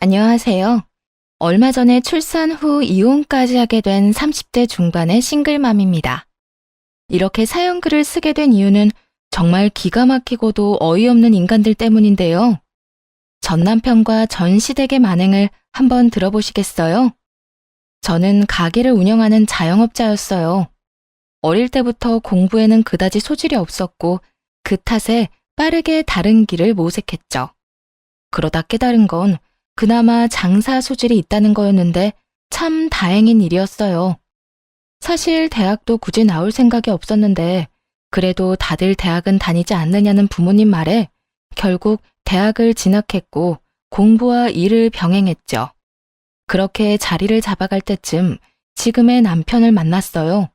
안녕하세요. 얼마 전에 출산 후 이혼까지 하게 된 30대 중반의 싱글맘입니다. 이렇게 사연글을 쓰게 된 이유는 정말 기가 막히고도 어이없는 인간들 때문인데요. 전 남편과 전 시댁의 만행을 한번 들어보시겠어요? 저는 가게를 운영하는 자영업자였어요. 어릴 때부터 공부에는 그다지 소질이 없었고 그 탓에 빠르게 다른 길을 모색했죠. 그러다 깨달은 건 그나마 장사 소질이 있다는 거였는데 참 다행인 일이었어요. 사실 대학도 굳이 나올 생각이 없었는데 그래도 다들 대학은 다니지 않느냐는 부모님 말에 결국 대학을 진학했고 공부와 일을 병행했죠. 그렇게 자리를 잡아갈 때쯤 지금의 남편을 만났어요.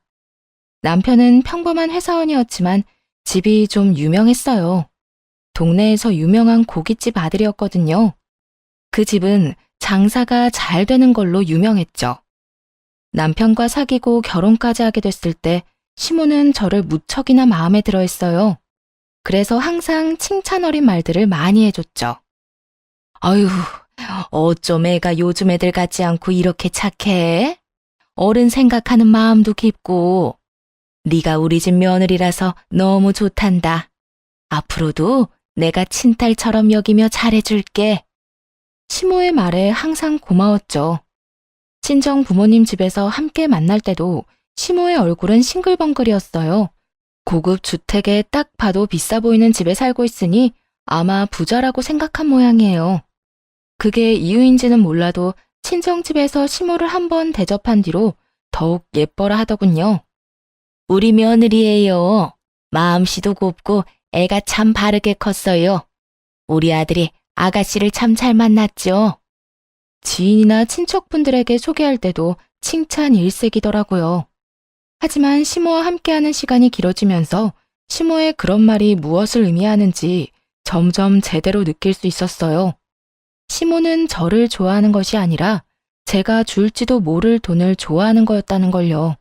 남편은 평범한 회사원이었지만 집이 좀 유명했어요. 동네에서 유명한 고깃집 아들이었거든요. 그 집은 장사가 잘 되는 걸로 유명했죠. 남편과 사귀고 결혼까지 하게 됐을 때 시모는 저를 무척이나 마음에 들어 했어요. 그래서 항상 칭찬 어린 말들을 많이 해줬죠. 아유, 어쩜 애가 요즘 애들 같지 않고 이렇게 착해? 어른 생각하는 마음도 깊고 네가 우리 집 며느리라서 너무 좋단다. 앞으로도 내가 친딸처럼 여기며 잘해줄게. 시모의 말에 항상 고마웠죠. 친정 부모님 집에서 함께 만날 때도 시모의 얼굴은 싱글벙글이었어요. 고급 주택에 딱 봐도 비싸 보이는 집에 살고 있으니 아마 부자라고 생각한 모양이에요. 그게 이유인지는 몰라도 친정집에서 시모를 한번 대접한 뒤로 더욱 예뻐라 하더군요. 우리 며느리예요. 마음씨도 곱고 애가 참 바르게 컸어요. 우리 아들이 아가씨를 참 잘 만났죠. 지인이나 친척분들에게 소개할 때도 칭찬 일색이더라고요. 하지만 시모와 함께하는 시간이 길어지면서 시모의 그런 말이 무엇을 의미하는지 점점 제대로 느낄 수 있었어요. 시모는 저를 좋아하는 것이 아니라 제가 줄지도 모를 돈을 좋아하는 거였다는 걸요.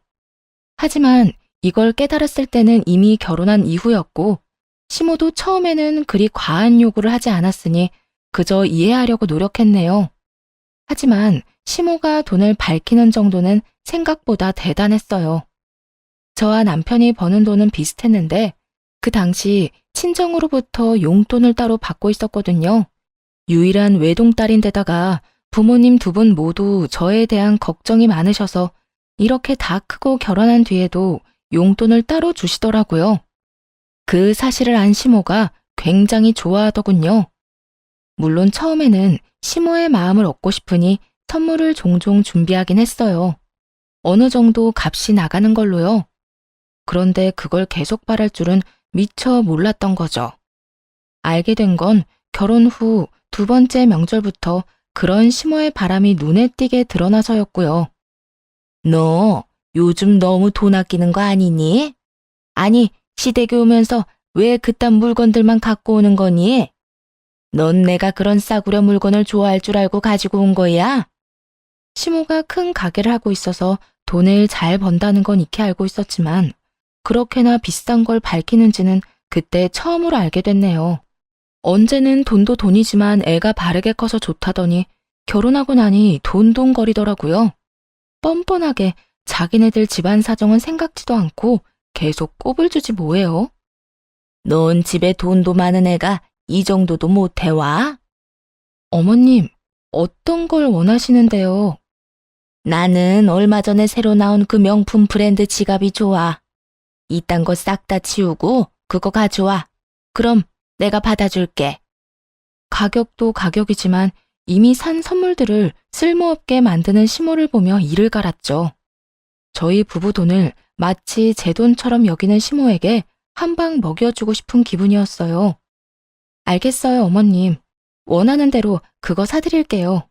하지만 이걸 깨달았을 때는 이미 결혼한 이후였고 시모도 처음에는 그리 과한 요구를 하지 않았으니 그저 이해하려고 노력했네요. 하지만 시모가 돈을 밝히는 정도는 생각보다 대단했어요. 저와 남편이 버는 돈은 비슷했는데 그 당시 친정으로부터 용돈을 따로 받고 있었거든요. 유일한 외동딸인데다가 부모님 두 분 모두 저에 대한 걱정이 많으셔서 이렇게 다 크고 결혼한 뒤에도 용돈을 따로 주시더라고요. 그 사실을 안 시모가 굉장히 좋아하더군요. 물론 처음에는 시모의 마음을 얻고 싶으니 선물을 종종 준비하긴 했어요. 어느 정도 값이 나가는 걸로요. 그런데 그걸 계속 바랄 줄은 미처 몰랐던 거죠. 알게 된 건 결혼 후 두 번째 명절부터 그런 시모의 바람이 눈에 띄게 드러나서였고요. 너 요즘 너무 돈 아끼는 거 아니니? 아니, 시댁에 오면서 왜 그딴 물건들만 갖고 오는 거니? 넌 내가 그런 싸구려 물건을 좋아할 줄 알고 가지고 온 거야? 시모가 큰 가게를 하고 있어서 돈을 잘 번다는 건 익히 알고 있었지만 그렇게나 비싼 걸 밝히는지는 그때 처음으로 알게 됐네요. 언제는 돈도 돈이지만 애가 바르게 커서 좋다더니 결혼하고 나니 돈돈거리더라고요. 뻔뻔하게 자기네들 집안 사정은 생각지도 않고 계속 꼽을 주지 뭐예요. 넌 집에 돈도 많은 애가 이 정도도 못 해와? 어머님, 어떤 걸 원하시는데요? 나는 얼마 전에 새로 나온 그 명품 브랜드 지갑이 좋아. 이딴 거 싹 다 치우고 그거 가져와. 그럼 내가 받아줄게. 가격도 가격이지만 이미 산 선물들을 쓸모없게 만드는 시모를 보며 이를 갈았죠. 저희 부부 돈을 마치 제 돈처럼 여기는 시모에게 한 방 먹여주고 싶은 기분이었어요. 알겠어요, 어머님. 원하는 대로 그거 사드릴게요.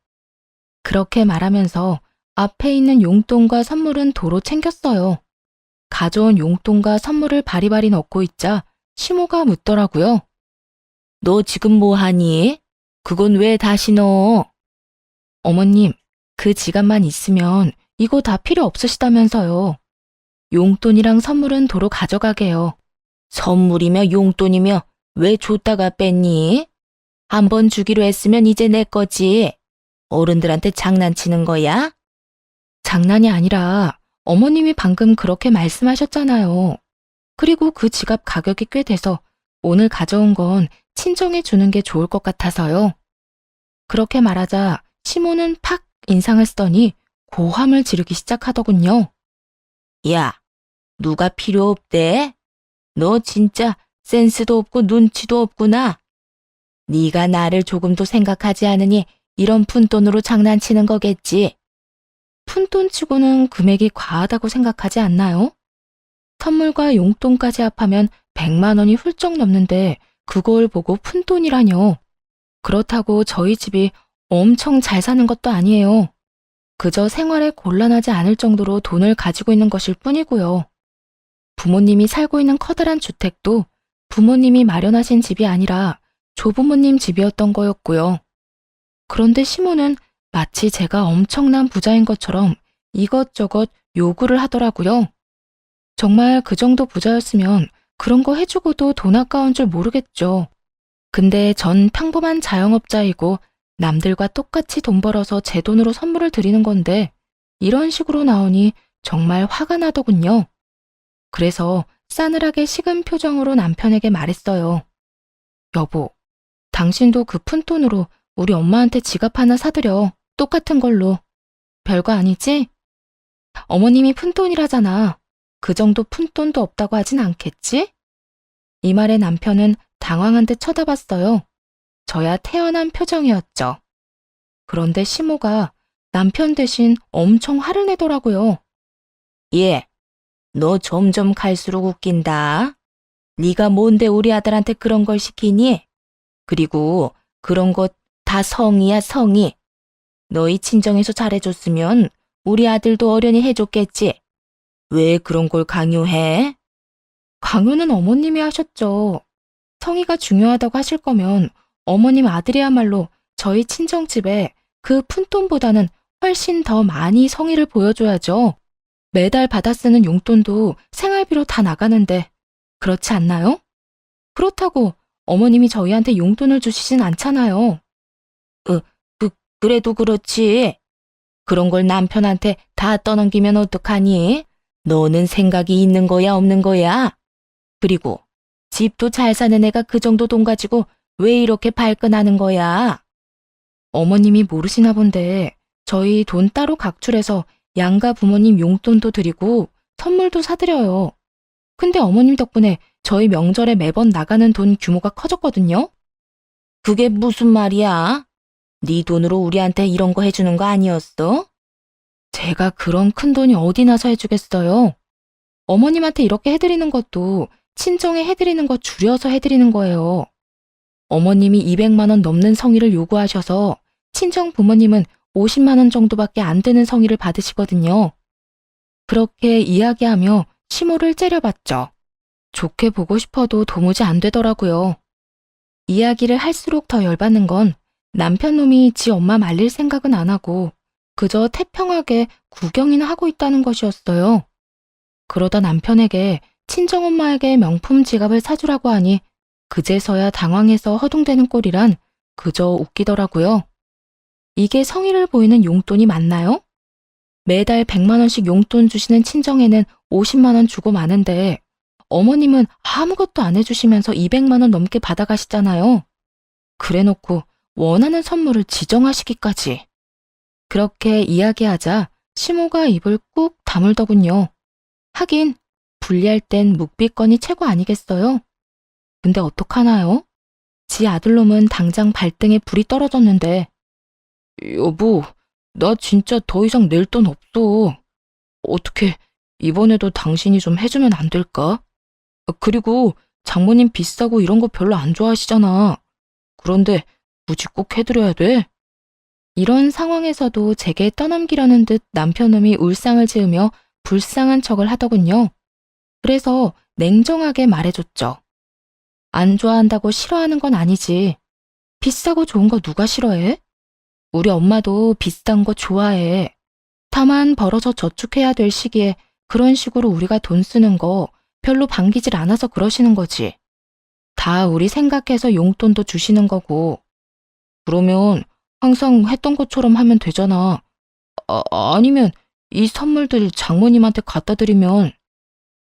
그렇게 말하면서 앞에 있는 용돈과 선물은 도로 챙겼어요. 가져온 용돈과 선물을 바리바리 넣고 있자 시모가 묻더라고요. 너 지금 뭐 하니? 그건 왜 다시 넣어? 어머님, 그 지갑만 있으면 이거 다 필요 없으시다면서요. 용돈이랑 선물은 도로 가져가게요. 선물이며 용돈이며 왜 줬다가 뺐니? 한 번 주기로 했으면 이제 내 거지. 어른들한테 장난치는 거야? 장난이 아니라 어머님이 방금 그렇게 말씀하셨잖아요. 그리고 그 지갑 가격이 꽤 돼서 오늘 가져온 건 친정에 주는 게 좋을 것 같아서요. 그렇게 말하자 시모는 팍 인상을 쓰더니 고함을 지르기 시작하더군요. 야, 누가 필요 없대? 너 진짜 센스도 없고 눈치도 없구나. 네가 나를 조금도 생각하지 않으니 이런 푼돈으로 장난치는 거겠지. 푼돈치고는 금액이 과하다고 생각하지 않나요? 선물과 용돈까지 합하면 100만 원이 훌쩍 넘는데 그걸 보고 푼돈이라뇨. 그렇다고 저희 집이 엄청 잘 사는 것도 아니에요. 그저 생활에 곤란하지 않을 정도로 돈을 가지고 있는 것일 뿐이고요. 부모님이 살고 있는 커다란 주택도 부모님이 마련하신 집이 아니라 조부모님 집이었던 거였고요. 그런데 시모는 마치 제가 엄청난 부자인 것처럼 이것저것 요구를 하더라고요. 정말 그 정도 부자였으면 그런 거 해주고도 돈 아까운 줄 모르겠죠. 근데 전 평범한 자영업자이고 남들과 똑같이 돈 벌어서 제 돈으로 선물을 드리는 건데 이런 식으로 나오니 정말 화가 나더군요. 그래서 싸늘하게 식은 표정으로 남편에게 말했어요. 여보, 당신도 그 푼돈으로 우리 엄마한테 지갑 하나 사드려. 똑같은 걸로. 별거 아니지? 어머님이 푼돈이라잖아. 그 정도 푼돈도 없다고 하진 않겠지? 이 말에 남편은 당황한 듯 쳐다봤어요. 저야 태연한 표정이었죠. 그런데 시모가 남편 대신 엄청 화를 내더라고요. 얘, 너 점점 갈수록 웃긴다. 네가 뭔데 우리 아들한테 그런 걸 시키니? 그리고 그런 것 다 성의야, 성의. 너희 친정에서 잘해줬으면 우리 아들도 어련히 해줬겠지. 왜 그런 걸 강요해? 강요는 어머님이 하셨죠. 성의가 중요하다고 하실 거면 어머님 아들이야말로 저희 친정집에 그 푼돈보다는 훨씬 더 많이 성의를 보여줘야죠. 매달 받아 쓰는 용돈도 생활비로 다 나가는데 그렇지 않나요? 그렇다고 어머님이 저희한테 용돈을 주시진 않잖아요. 그래도 그렇지. 그런 걸 남편한테 다 떠넘기면 어떡하니? 너는 생각이 있는 거야, 없는 거야? 그리고 집도 잘 사는 애가 그 정도 돈 가지고 왜 이렇게 발끈하는 거야? 어머님이 모르시나 본데 저희 돈 따로 각출해서 양가 부모님 용돈도 드리고 선물도 사드려요. 근데 어머님 덕분에 저희 명절에 매번 나가는 돈 규모가 커졌거든요. 그게 무슨 말이야? 네 돈으로 우리한테 이런 거 해주는 거 아니었어? 제가 그런 큰 돈이 어디 나서 해주겠어요. 어머님한테 이렇게 해드리는 것도 친정에 해드리는 거 줄여서 해드리는 거예요. 어머님이 200만 원 넘는 성의를 요구하셔서 친정 부모님은 50만 원 정도밖에 안 되는 성의를 받으시거든요. 그렇게 이야기하며 시모를 째려봤죠. 좋게 보고 싶어도 도무지 안 되더라고요. 이야기를 할수록 더 열받는 건 남편 놈이 지 엄마 말릴 생각은 안 하고 그저 태평하게 구경이나 하고 있다는 것이었어요. 그러다 남편에게 친정엄마에게 명품 지갑을 사주라고 하니 그제서야 당황해서 허둥대는 꼴이란 그저 웃기더라고요. 이게 성의를 보이는 용돈이 맞나요? 매달 100만 원씩 용돈 주시는 친정에는 50만 원 주고 마는데 어머님은 아무것도 안 해주시면서 200만 원 넘게 받아가시잖아요. 그래놓고 원하는 선물을 지정하시기까지. 그렇게 이야기하자 시모가 입을 꾹 다물더군요. 하긴 분리할 땐 묵비권이 최고 아니겠어요? 근데 어떡하나요? 지 아들놈은 당장 발등에 불이 떨어졌는데 여보, 나 진짜 더 이상 낼 돈 없어. 어떻게 이번에도 당신이 좀 해주면 안 될까? 그리고 장모님 비싸고 이런 거 별로 안 좋아하시잖아. 그런데 굳이 꼭 해드려야 돼? 이런 상황에서도 제게 떠넘기려는 듯 남편놈이 울상을 지으며 불쌍한 척을 하더군요. 그래서 냉정하게 말해줬죠. 안 좋아한다고 싫어하는 건 아니지. 비싸고 좋은 거 누가 싫어해? 우리 엄마도 비싼 거 좋아해. 다만 벌어서 저축해야 될 시기에 그런 식으로 우리가 돈 쓰는 거 별로 반기질 않아서 그러시는 거지. 다 우리 생각해서 용돈도 주시는 거고. 그러면 항상 했던 것처럼 하면 되잖아. 아니면 이 선물들 장모님한테 갖다 드리면.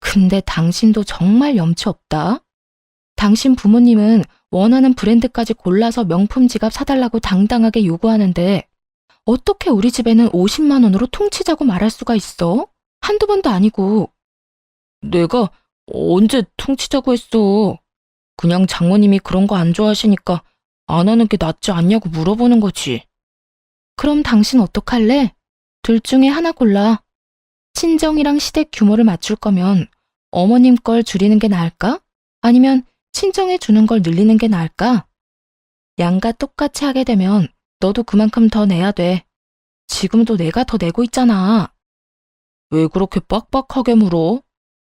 근데 당신도 정말 염치 없다. 당신 부모님은 원하는 브랜드까지 골라서 명품 지갑 사달라고 당당하게 요구하는데 어떻게 우리 집에는 50만 원으로 퉁치자고 말할 수가 있어? 한두 번도 아니고. 내가 언제 퉁치자고 했어? 그냥 장모님이 그런 거 안 좋아하시니까 안 하는 게 낫지 않냐고 물어보는 거지. 그럼 당신 어떡할래? 둘 중에 하나 골라. 친정이랑 시댁 규모를 맞출 거면 어머님 걸 줄이는 게 나을까? 아니면 친정에 주는 걸 늘리는 게 나을까? 양가 똑같이 하게 되면 너도 그만큼 더 내야 돼. 지금도 내가 더 내고 있잖아. 왜 그렇게 빡빡하게 물어?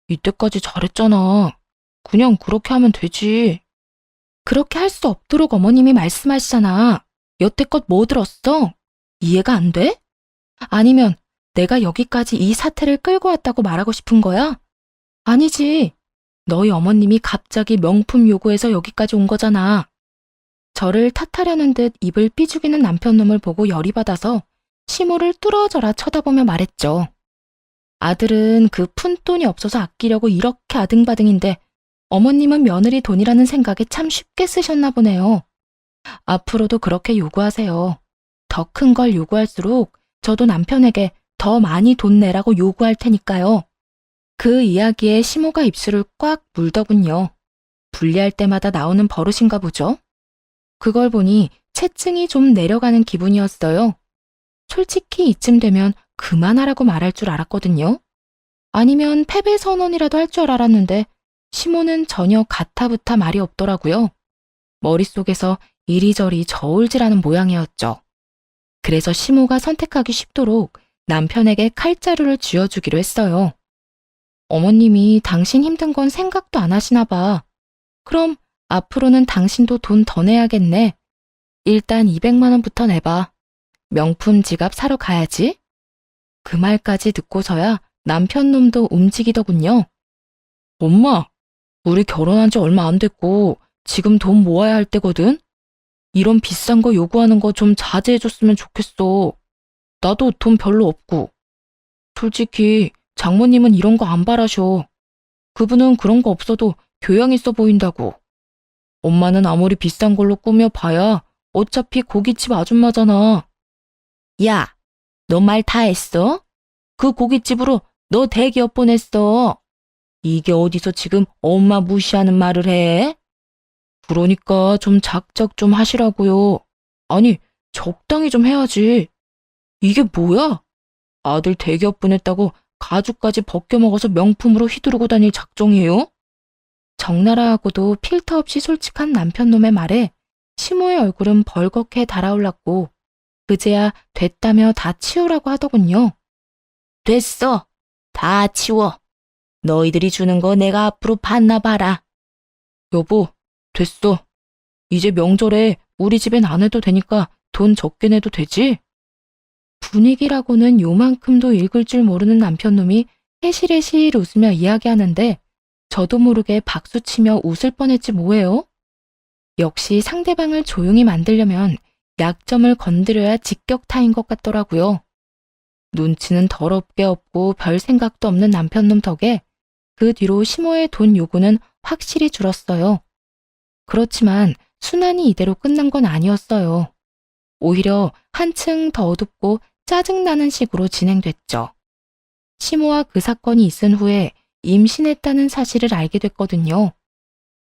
이때까지 잘했잖아. 그냥 그렇게 하면 되지. 그렇게 할 수 없도록 어머님이 말씀하시잖아. 여태껏 뭐 들었어? 이해가 안 돼? 아니면 내가 여기까지 이 사태를 끌고 왔다고 말하고 싶은 거야? 아니지. 너희 어머님이 갑자기 명품 요구해서 여기까지 온 거잖아. 저를 탓하려는 듯 입을 삐죽이는 남편놈을 보고 열이 받아서 시모를 뚫어져라 쳐다보며 말했죠. 아들은 그 푼돈이 없어서 아끼려고 이렇게 아등바등인데 어머님은 며느리 돈이라는 생각에 참 쉽게 쓰셨나 보네요. 앞으로도 그렇게 요구하세요. 더 큰 걸 요구할수록 저도 남편에게 더 많이 돈 내라고 요구할 테니까요. 그 이야기에 시모가 입술을 꽉 물더군요. 분리할 때마다 나오는 버릇인가 보죠. 그걸 보니 체증이 좀 내려가는 기분이었어요. 솔직히 이쯤 되면 그만하라고 말할 줄 알았거든요. 아니면 패배 선언이라도 할 줄 알았는데 시모는 전혀 가타부타 말이 없더라고요. 머릿속에서 이리저리 저울질하는 모양이었죠. 그래서 시모가 선택하기 쉽도록 남편에게 칼자루를 쥐어주기로 했어요. 어머님이 당신 힘든 건 생각도 안 하시나 봐. 그럼 앞으로는 당신도 돈 더 내야겠네. 일단 200만 원부터 내봐. 명품 지갑 사러 가야지. 그 말까지 듣고서야 남편 놈도 움직이더군요. 엄마, 우리 결혼한 지 얼마 안 됐고 지금 돈 모아야 할 때거든? 이런 비싼 거 요구하는 거 좀 자제해줬으면 좋겠어. 나도 돈 별로 없고. 솔직히 장모님은 이런 거 안 바라셔. 그분은 그런 거 없어도 교양 있어 보인다고. 엄마는 아무리 비싼 걸로 꾸며봐야 어차피 고깃집 아줌마잖아. 야, 너 말 다 했어? 그 고깃집으로 너 대기업 보냈어. 이게 어디서 지금 엄마 무시하는 말을 해? 그러니까 좀 작작 좀 하시라고요. 아니, 적당히 좀 해야지. 이게 뭐야? 아들 대기업 보냈다고 가죽까지 벗겨먹어서 명품으로 휘두르고 다닐 작정이에요? 적나라하고도 필터 없이 솔직한 남편놈의 말에 시모의 얼굴은 벌겋게 달아올랐고 그제야 됐다며 다 치우라고 하더군요. 됐어. 다 치워. 너희들이 주는 거 내가 앞으로 받나 봐라. 여보, 됐어. 이제 명절에 우리 집엔 안 해도 되니까 돈 적게 내도 되지? 분위기라고는 요만큼도 읽을 줄 모르는 남편놈이 해실해실 웃으며 이야기하는데 저도 모르게 박수치며 웃을 뻔했지 뭐예요? 역시 상대방을 조용히 만들려면 약점을 건드려야 직격타인 것 같더라고요. 눈치는 더럽게 없고 별 생각도 없는 남편놈 덕에 그 뒤로 시모의 돈 요구는 확실히 줄었어요. 그렇지만 순환이 이대로 끝난 건 아니었어요. 오히려 한층 더 어둡고 짜증나는 식으로 진행됐죠. 시모와 그 사건이 있은 후에 임신했다는 사실을 알게 됐거든요.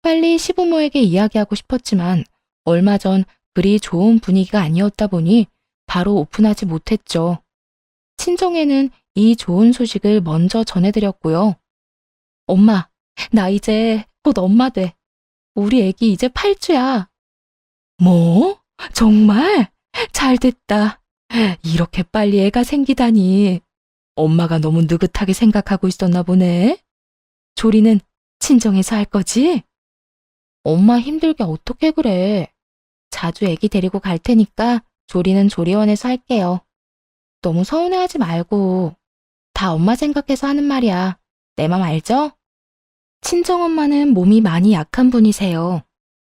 빨리 시부모에게 이야기하고 싶었지만 얼마 전 그리 좋은 분위기가 아니었다 보니 바로 오픈하지 못했죠. 친정에는 이 좋은 소식을 먼저 전해드렸고요. 엄마, 나 이제 곧 엄마 돼. 우리 애기 이제 8주야. 뭐? 정말? 잘 됐다. 이렇게 빨리 애가 생기다니. 엄마가 너무 느긋하게 생각하고 있었나 보네. 조리는 친정에서 할 거지? 엄마 힘들게 어떻게 그래. 자주 애기 데리고 갈 테니까 조리는 조리원에서 할게요. 너무 서운해하지 말고. 다 엄마 생각해서 하는 말이야. 내 맘 알죠? 친정엄마는 몸이 많이 약한 분이세요.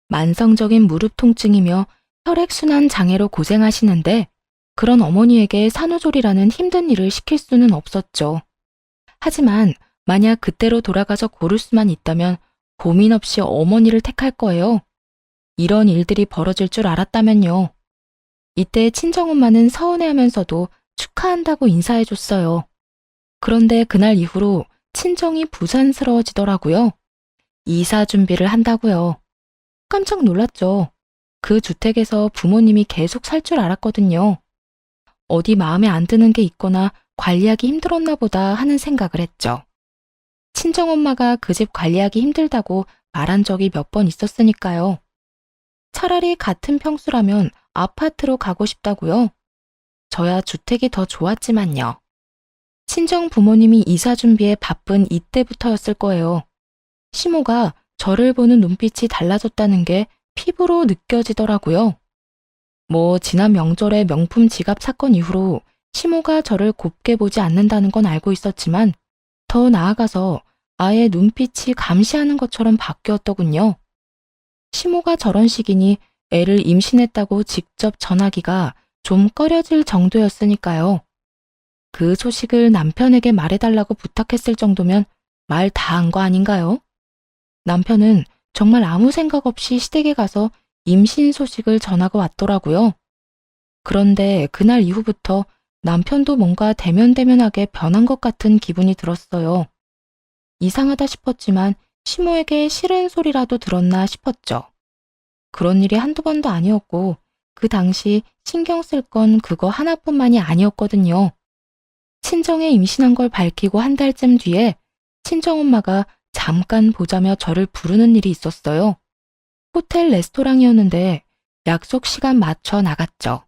만성적인 무릎 통증이며 혈액순환 장애로 고생하시는데 그런 어머니에게 산후조리라는 힘든 일을 시킬 수는 없었죠. 하지만 만약 그때로 돌아가서 고를 수만 있다면 고민 없이 어머니를 택할 거예요. 이런 일들이 벌어질 줄 알았다면요. 이때 친정엄마는 서운해하면서도 축하한다고 인사해줬어요. 그런데 그날 이후로 친정이 부산스러워지더라고요. 이사 준비를 한다고요. 깜짝 놀랐죠. 그 주택에서 부모님이 계속 살 줄 알았거든요. 어디 마음에 안 드는 게 있거나 관리하기 힘들었나 보다 하는 생각을 했죠. 친정엄마가 그 집 관리하기 힘들다고 말한 적이 몇 번 있었으니까요. 차라리 같은 평수라면 아파트로 가고 싶다고요. 저야 주택이 더 좋았지만요. 친정 부모님이 이사 준비에 바쁜 이때부터였을 거예요. 시모가 저를 보는 눈빛이 달라졌다는 게 피부로 느껴지더라고요. 지난 명절에 명품 지갑 사건 이후로 시모가 저를 곱게 보지 않는다는 건 알고 있었지만 더 나아가서 아예 눈빛이 감시하는 것처럼 바뀌었더군요. 시모가 저런 식이니 애를 임신했다고 직접 전하기가 좀 꺼려질 정도였으니까요. 그 소식을 남편에게 말해달라고 부탁했을 정도면 말 다 한 거 아닌가요? 남편은 정말 아무 생각 없이 시댁에 가서 임신 소식을 전하고 왔더라고요. 그런데 그날 이후부터 남편도 뭔가 대면대면하게 변한 것 같은 기분이 들었어요. 이상하다 싶었지만 시모에게 싫은 소리라도 들었나 싶었죠. 그런 일이 한두 번도 아니었고 그 당시 신경 쓸 건 그거 하나뿐만이 아니었거든요. 친정에 임신한 걸 밝히고 한 달쯤 뒤에 친정엄마가 잠깐 보자며 저를 부르는 일이 있었어요. 호텔 레스토랑이었는데 약속 시간 맞춰 나갔죠.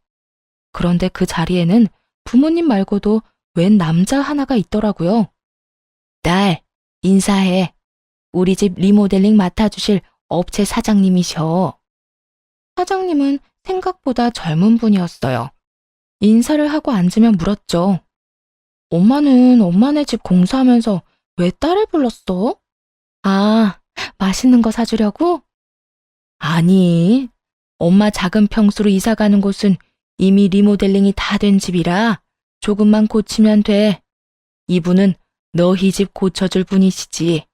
그런데 그 자리에는 부모님 말고도 웬 남자 하나가 있더라고요. 딸, 인사해. 우리 집 리모델링 맡아주실 업체 사장님이셔. 사장님은 생각보다 젊은 분이었어요. 인사를 하고 앉으며 물었죠. 엄마는 엄마네 집 공사하면서 왜 딸을 불렀어? 아, 맛있는 거 사주려고? 아니, 엄마 작은 평수로 이사 가는 곳은 이미 리모델링이 다 된 집이라 조금만 고치면 돼. 이분은 너희 집 고쳐줄 분이시지.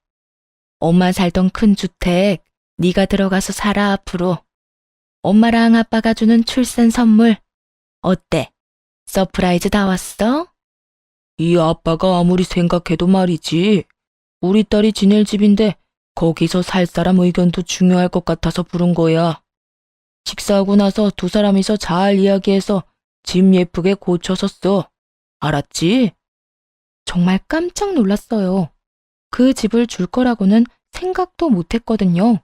엄마 살던 큰 주택 네가 들어가서 살아 앞으로. 엄마랑 아빠가 주는 출산 선물. 어때? 서프라이즈 다 왔어? 이 아빠가 아무리 생각해도 말이지. 우리 딸이 지낼 집인데 거기서 살 사람 의견도 중요할 것 같아서 부른 거야. 식사하고 나서 두 사람이서 잘 이야기해서 집 예쁘게 고쳐서 써. 알았지? 정말 깜짝 놀랐어요. 그 집을 줄 거라고는 생각도 못 했거든요.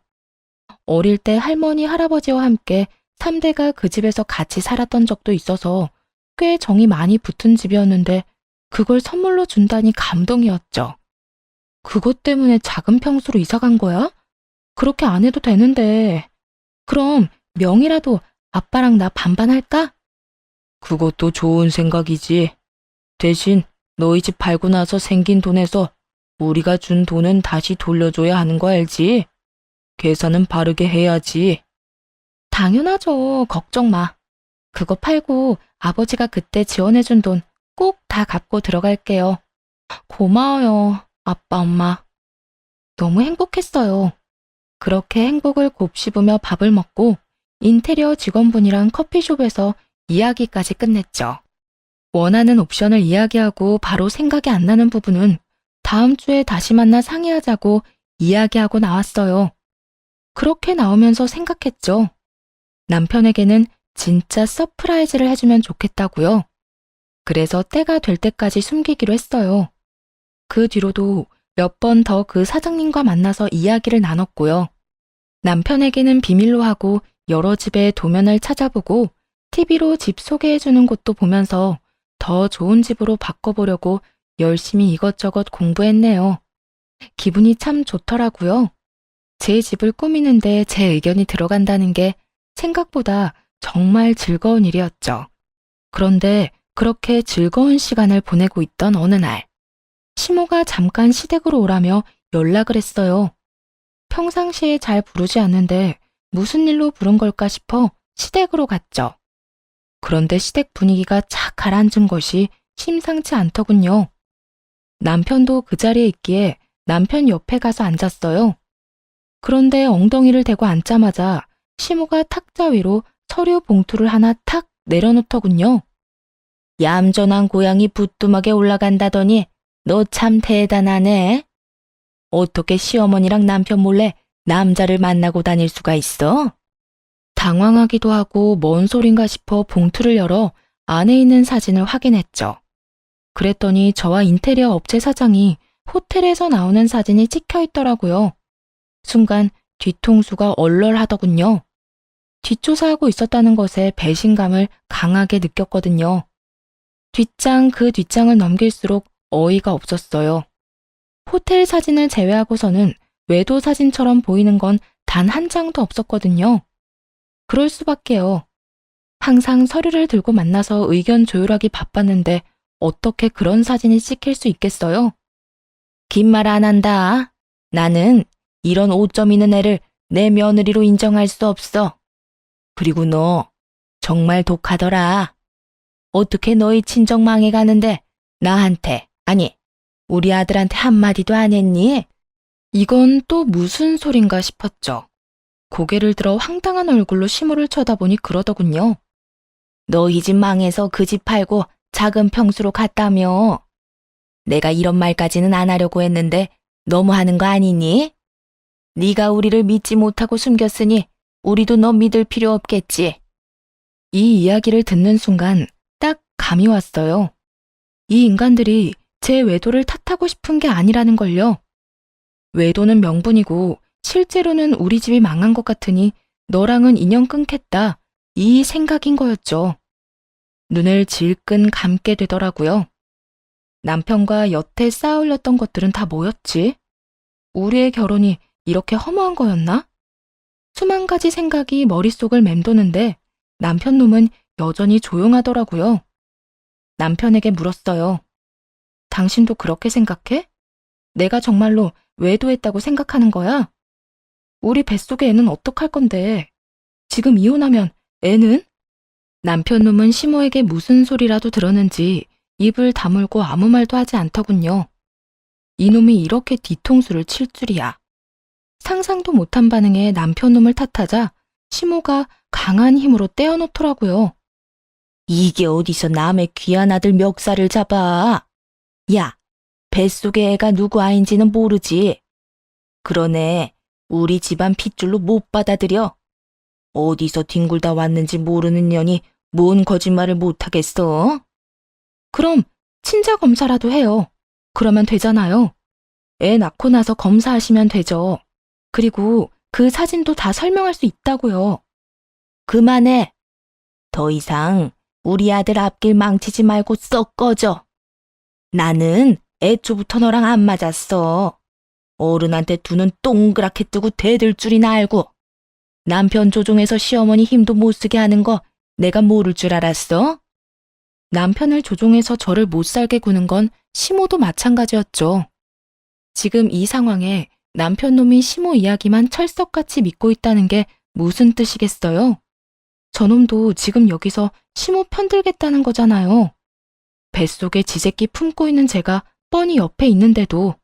어릴 때 할머니, 할아버지와 함께 3대가 그 집에서 같이 살았던 적도 있어서 꽤 정이 많이 붙은 집이었는데 그걸 선물로 준다니 감동이었죠. 그것 때문에 작은 평수로 이사 간 거야? 그렇게 안 해도 되는데. 그럼 명이라도 아빠랑 나 반반할까? 그것도 좋은 생각이지. 대신 너희 집 팔고 나서 생긴 돈에서 우리가 준 돈은 다시 돌려줘야 하는 거 알지? 계산은 바르게 해야지. 당연하죠. 걱정 마. 그거 팔고 아버지가 그때 지원해준 돈 꼭 다 갚고 들어갈게요. 고마워요, 아빠, 엄마. 너무 행복했어요. 그렇게 행복을 곱씹으며 밥을 먹고 인테리어 직원분이랑 커피숍에서 이야기까지 끝냈죠. 원하는 옵션을 이야기하고 바로 생각이 안 나는 부분은 다음 주에 다시 만나 상의하자고 이야기하고 나왔어요. 그렇게 나오면서 생각했죠. 남편에게는 진짜 서프라이즈를 해주면 좋겠다고요. 그래서 때가 될 때까지 숨기기로 했어요. 그 뒤로도 몇 번 더 그 사장님과 만나서 이야기를 나눴고요. 남편에게는 비밀로 하고 여러 집의 도면을 찾아보고 TV로 집 소개해주는 곳도 보면서 더 좋은 집으로 바꿔보려고 열심히 이것저것 공부했네요. 기분이 참 좋더라고요. 제 집을 꾸미는데 제 의견이 들어간다는 게 생각보다 정말 즐거운 일이었죠. 그런데 그렇게 즐거운 시간을 보내고 있던 어느 날, 시모가 잠깐 시댁으로 오라며 연락을 했어요. 평상시에 잘 부르지 않는데 무슨 일로 부른 걸까 싶어 시댁으로 갔죠. 그런데 시댁 분위기가 착 가라앉은 것이 심상치 않더군요. 남편도 그 자리에 있기에 남편 옆에 가서 앉았어요. 그런데 엉덩이를 대고 앉자마자 시모가 탁자 위로 서류 봉투를 하나 탁 내려놓더군요. 얌전한 고양이 부뚜막에 올라간다더니 너 참 대단하네. 어떻게 시어머니랑 남편 몰래 남자를 만나고 다닐 수가 있어? 당황하기도 하고 뭔 소린가 싶어 봉투를 열어 안에 있는 사진을 확인했죠. 그랬더니 저와 인테리어 업체 사장이 호텔에서 나오는 사진이 찍혀 있더라고요. 순간 뒤통수가 얼얼하더군요. 뒷조사하고 있었다는 것에 배신감을 강하게 느꼈거든요. 뒷장 그 뒷장을 넘길수록 어이가 없었어요. 호텔 사진을 제외하고서는 외도 사진처럼 보이는 건 단 한 장도 없었거든요. 그럴 수밖에요. 항상 서류를 들고 만나서 의견 조율하기 바빴는데 어떻게 그런 사진이 찍힐 수 있겠어요? 긴 말 안 한다. 나는 이런 오점 있는 애를 내 며느리로 인정할 수 없어. 그리고 너 정말 독하더라. 어떻게 너희 친정 망해가는데 나한테, 아니 우리 아들한테 한마디도 안 했니? 이건 또 무슨 소린가 싶었죠. 고개를 들어 황당한 얼굴로 시모를 쳐다보니 그러더군요. 너희 집 망해서 그 집 팔고 작은 평수로 갔다며. 내가 이런 말까지는 안 하려고 했는데 너무하는 거 아니니? 네가 우리를 믿지 못하고 숨겼으니 우리도 너 믿을 필요 없겠지. 이 이야기를 듣는 순간 딱 감이 왔어요. 이 인간들이 제 외도를 탓하고 싶은 게 아니라는 걸요. 외도는 명분이고 실제로는 우리 집이 망한 것 같으니 너랑은 인연 끊겠다. 이 생각인 거였죠. 눈을 질끈 감게 되더라고요. 남편과 여태 쌓아올렸던 것들은 다 뭐였지? 우리의 결혼이 이렇게 허무한 거였나? 수만 가지 생각이 머릿속을 맴도는데 남편 놈은 여전히 조용하더라고요. 남편에게 물었어요. 당신도 그렇게 생각해? 내가 정말로 외도했다고 생각하는 거야? 우리 뱃속의 애는 어떡할 건데? 지금 이혼하면 애는? 남편 놈은 시모에게 무슨 소리라도 들었는지 입을 다물고 아무 말도 하지 않더군요. 이놈이 이렇게 뒤통수를 칠 줄이야. 상상도 못한 반응에 남편 놈을 탓하자 시모가 강한 힘으로 떼어놓더라고요. 이게 어디서 남의 귀한 아들 멱살을 잡아. 야, 뱃속의 애가 누구 아인지는 모르지. 그러네, 우리 집안 핏줄로 못 받아들여. 어디서 뒹굴다 왔는지 모르는 년이 뭔 거짓말을 못하겠어? 그럼 친자 검사라도 해요. 그러면 되잖아요. 애 낳고 나서 검사하시면 되죠. 그리고 그 사진도 다 설명할 수 있다고요. 그만해. 더 이상 우리 아들 앞길 망치지 말고 썩 꺼져. 나는 애초부터 너랑 안 맞았어. 어른한테 두 눈 동그랗게 뜨고 대들 줄이나 알고. 남편 조종해서 시어머니 힘도 못 쓰게 하는 거 내가 모를 줄 알았어? 남편을 조종해서 저를 못 살게 구는 건 시모도 마찬가지였죠. 지금 이 상황에 남편 놈이 시모 이야기만 철석같이 믿고 있다는 게 무슨 뜻이겠어요? 저놈도 지금 여기서 시모 편들겠다는 거잖아요. 뱃속에 지새끼 품고 있는 제가 뻔히 옆에 있는데도.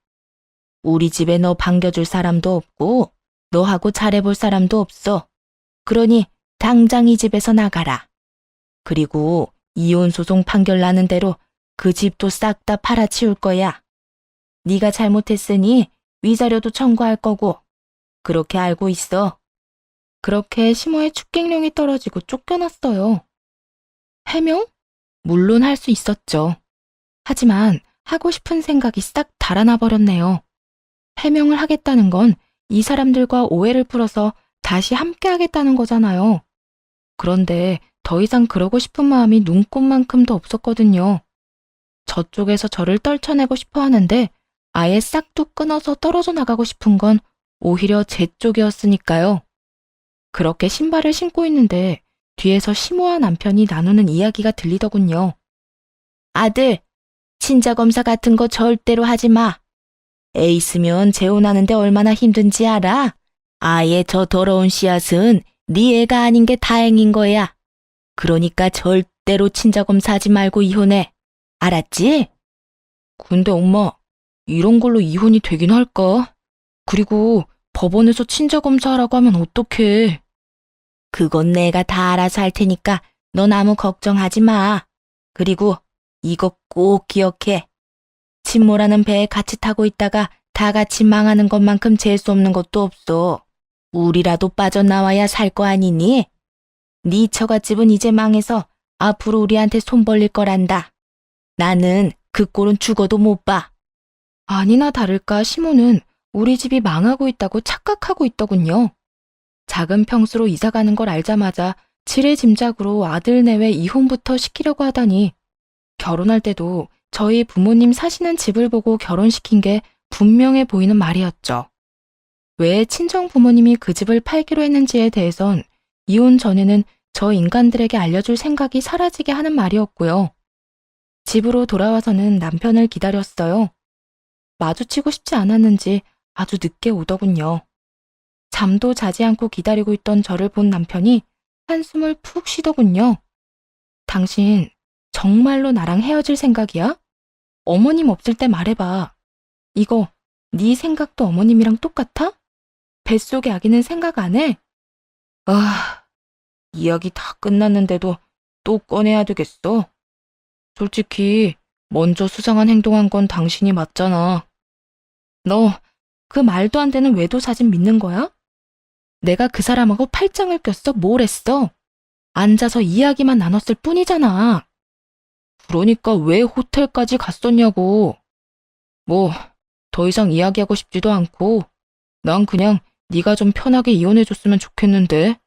우리 집에 너 반겨줄 사람도 없고 너하고 잘해볼 사람도 없어. 그러니 당장 이 집에서 나가라. 그리고 이혼 소송 판결 나는 대로 그 집도 싹 다 팔아치울 거야. 네가 잘못했으니 위자료도 청구할 거고. 그렇게 알고 있어. 그렇게 시모의 축객령이 떨어지고 쫓겨났어요. 해명? 물론 할 수 있었죠. 하지만 하고 싶은 생각이 싹 달아나 버렸네요. 해명을 하겠다는 건 이 사람들과 오해를 풀어서 다시 함께 하겠다는 거잖아요. 그런데 더 이상 그러고 싶은 마음이 눈꽃만큼도 없었거든요. 저쪽에서 저를 떨쳐내고 싶어 하는데 아예 싹둑 끊어서 떨어져 나가고 싶은 건 오히려 제 쪽이었으니까요. 그렇게 신발을 신고 있는데 뒤에서 시모와 남편이 나누는 이야기가 들리더군요. 아들, 친자 검사 같은 거 절대로 하지 마. 애 있으면 재혼하는데 얼마나 힘든지 알아? 아예 저 더러운 씨앗은 네 애가 아닌 게 다행인 거야. 그러니까 절대로 친자검사 하지 말고 이혼해. 알았지? 근데 엄마, 이런 걸로 이혼이 되긴 할까? 그리고 법원에서 친자검사하라고 하면 어떡해. 그건 내가 다 알아서 할 테니까 넌 아무 걱정하지 마. 그리고 이거 꼭 기억해. 침몰하는 배에 같이 타고 있다가 다 같이 망하는 것만큼 재수 없는 것도 없어. 우리라도 빠져나와야 살 거 아니니? 네 처갓집은 이제 망해서 앞으로 우리한테 손 벌릴 거란다. 나는 그 꼴은 죽어도 못 봐. 아니나 다를까 시모는 우리 집이 망하고 있다고 착각하고 있더군요. 작은 평수로 이사 가는 걸 알자마자 지레짐작으로 아들 내외 이혼부터 시키려고 하다니 결혼할 때도 저희 부모님 사시는 집을 보고 결혼시킨 게 분명해 보이는 말이었죠. 왜 친정 부모님이 그 집을 팔기로 했는지에 대해선 이혼 전에는 저 인간들에게 알려줄 생각이 사라지게 하는 말이었고요. 집으로 돌아와서는 남편을 기다렸어요. 마주치고 싶지 않았는지 아주 늦게 오더군요. 잠도 자지 않고 기다리고 있던 저를 본 남편이 한숨을 푹 쉬더군요. 당신 정말로 나랑 헤어질 생각이야? 어머님 없을 때 말해봐. 이거 네 생각도 어머님이랑 똑같아? 뱃속의 아기는 생각 안 해? 아, 이야기 다 끝났는데도 또 꺼내야 되겠어. 솔직히 먼저 수상한 행동한 건 당신이 맞잖아. 너 그 말도 안 되는 외도 사진 믿는 거야? 내가 그 사람하고 팔짱을 꼈어? 뭘 했어? 앉아서 이야기만 나눴을 뿐이잖아. 그러니까 왜 호텔까지 갔었냐고. 뭐, 더 이상 이야기하고 싶지도 않고, 난 그냥 네가 좀 편하게 이혼해줬으면 좋겠는데.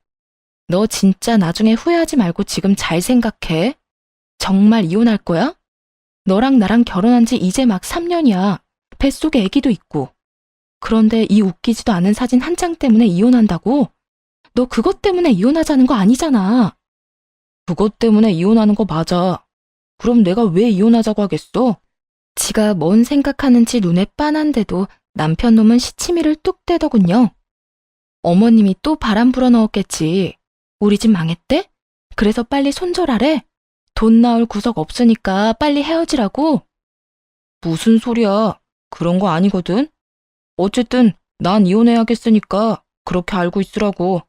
너 진짜 나중에 후회하지 말고 지금 잘 생각해. 정말 이혼할 거야? 너랑 나랑 결혼한 지 이제 막 3년이야. 뱃속에 아기도 있고. 그런데 이 웃기지도 않은 사진 한 장 때문에 이혼한다고? 너 그것 때문에 이혼하자는 거 아니잖아. 그것 때문에 이혼하는 거 맞아. 그럼 내가 왜 이혼하자고 하겠어? 지가 뭔 생각하는지 눈에 빤한데도 남편 놈은 시치미를 뚝 떼더군요. 어머님이 또 바람 불어 넣었겠지. 우리 집 망했대? 그래서 빨리 손절하래? 돈 나올 구석 없으니까 빨리 헤어지라고? 무슨 소리야. 그런 거 아니거든. 어쨌든 난 이혼해야겠으니까 그렇게 알고 있으라고.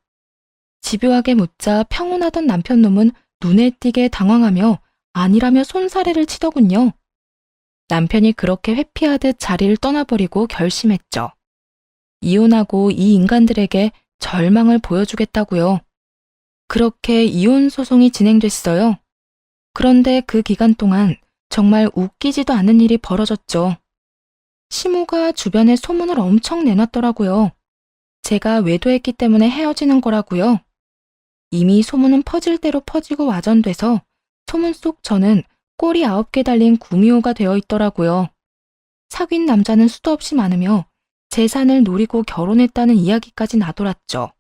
집요하게 묻자 평온하던 남편 놈은 눈에 띄게 당황하며 아니라며 손사래를 치더군요. 남편이 그렇게 회피하듯 자리를 떠나버리고 결심했죠. 이혼하고 이 인간들에게 절망을 보여주겠다고요. 그렇게 이혼 소송이 진행됐어요. 그런데 그 기간 동안 정말 웃기지도 않은 일이 벌어졌죠. 시모가 주변에 소문을 엄청 내놨더라고요. 제가 외도했기 때문에 헤어지는 거라고요. 이미 소문은 퍼질 대로 퍼지고 와전돼서 소문 속 저는 꼬리 9개 달린 구미호가 되어 있더라고요. 사귄 남자는 수도 없이 많으며 재산을 노리고 결혼했다는 이야기까지 나돌았죠.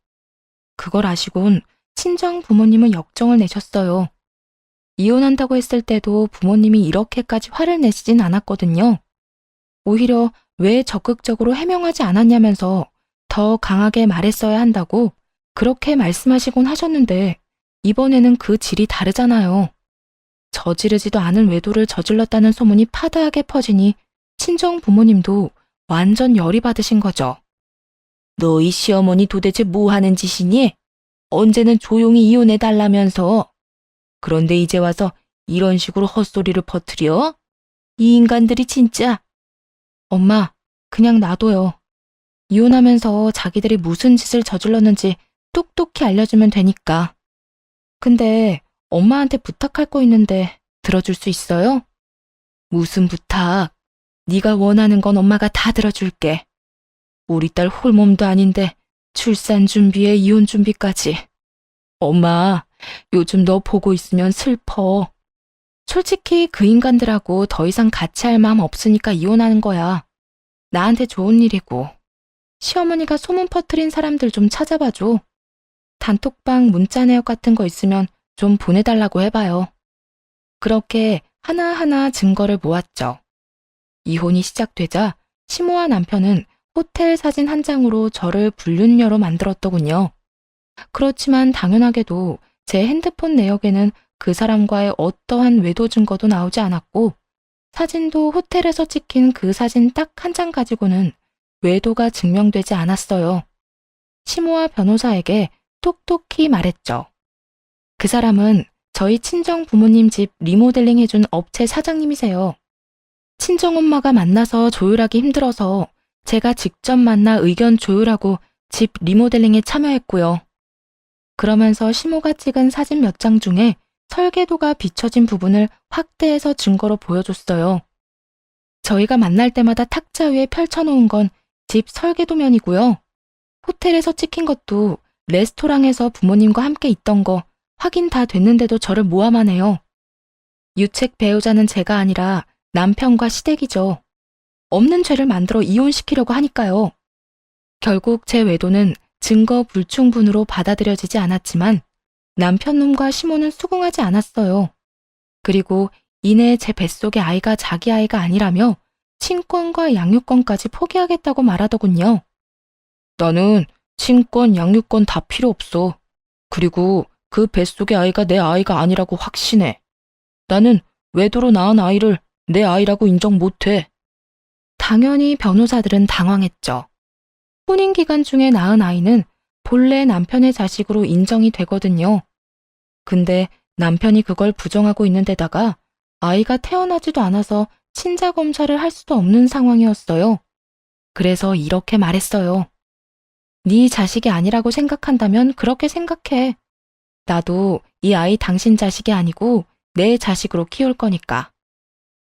그걸 아시곤 친정 부모님은 역정을 내셨어요. 이혼한다고 했을 때도 부모님이 이렇게까지 화를 내시진 않았거든요. 오히려 왜 적극적으로 해명하지 않았냐면서 더 강하게 말했어야 한다고 그렇게 말씀하시곤 하셨는데 이번에는 그 질이 다르잖아요. 저지르지도 않은 외도를 저질렀다는 소문이 파다하게 퍼지니 친정 부모님도 완전 열이 받으신 거죠. 너희 시어머니 도대체 뭐 하는 짓이니? 언제는 조용히 이혼해달라면서. 그런데 이제 와서 이런 식으로 헛소리를 퍼뜨려? 이 인간들이 진짜. 엄마, 그냥 놔둬요. 이혼하면서 자기들이 무슨 짓을 저질렀는지 똑똑히 알려주면 되니까. 근데 엄마한테 부탁할 거 있는데 들어줄 수 있어요? 무슨 부탁? 네가 원하는 건 엄마가 다 들어줄게. 우리 딸 홀몸도 아닌데 출산 준비에 이혼 준비까지. 엄마, 요즘 너 보고 있으면 슬퍼. 솔직히 그 인간들하고 더 이상 같이 할 마음 없으니까 이혼하는 거야. 나한테 좋은 일이고. 시어머니가 소문 퍼뜨린 사람들 좀 찾아봐줘. 단톡방 문자 내역 같은 거 있으면 좀 보내달라고 해봐요. 그렇게 하나하나 증거를 모았죠. 이혼이 시작되자 시모와 남편은 호텔 사진 한 장으로 저를 불륜녀로 만들었더군요. 그렇지만 당연하게도 제 핸드폰 내역에는 그 사람과의 어떠한 외도 증거도 나오지 않았고, 사진도 호텔에서 찍힌 그 사진 딱 한 장 가지고는 외도가 증명되지 않았어요. 시모와 변호사에게 톡톡히 말했죠. 그 사람은 저희 친정 부모님 집 리모델링 해준 업체 사장님이세요. 친정엄마가 만나서 조율하기 힘들어서 제가 직접 만나 의견 조율하고 집 리모델링에 참여했고요. 그러면서 시모가 찍은 사진 몇 장 중에 설계도가 비춰진 부분을 확대해서 증거로 보여줬어요. 저희가 만날 때마다 탁자 위에 펼쳐놓은 건 집 설계도면이고요. 호텔에서 찍힌 것도 레스토랑에서 부모님과 함께 있던 거 확인 다 됐는데도 저를 모함만 해요. 유책 배우자는 제가 아니라 남편과 시댁이죠. 없는 죄를 만들어 이혼시키려고 하니까요. 결국 제 외도는 증거 불충분으로 받아들여지지 않았지만 남편 놈과 시모는 수긍하지 않았어요. 그리고 이내 제 뱃속의 아이가 자기 아이가 아니라며 친권과 양육권까지 포기하겠다고 말하더군요. 나는 친권, 양육권 다 필요 없어. 그리고 그 뱃속의 아이가 내 아이가 아니라고 확신해. 나는 외도로 낳은 아이를 내 아이라고 인정 못해. 당연히 변호사들은 당황했죠. 혼인 기간 중에 낳은 아이는 본래 남편의 자식으로 인정이 되거든요. 근데 남편이 그걸 부정하고 있는 데다가 아이가 태어나지도 않아서 친자 검사를 할 수도 없는 상황이었어요. 그래서 이렇게 말했어요. 네 자식이 아니라고 생각한다면 그렇게 생각해. 나도 이 아이 당신 자식이 아니고 내 자식으로 키울 거니까.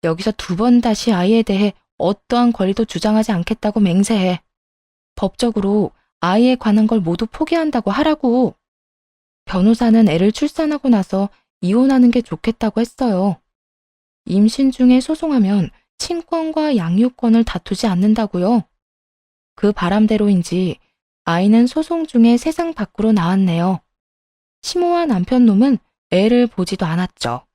여기서 두 번 다시 아이에 대해 어떠한 권리도 주장하지 않겠다고 맹세해. 법적으로 아이에 관한 걸 모두 포기한다고 하라고. 변호사는 애를 출산하고 나서 이혼하는 게 좋겠다고 했어요. 임신 중에 소송하면 친권과 양육권을 다투지 않는다고요. 그 바람대로인지 아이는 소송 중에 세상 밖으로 나왔네요. 시모와 남편 놈은 애를 보지도 않았죠.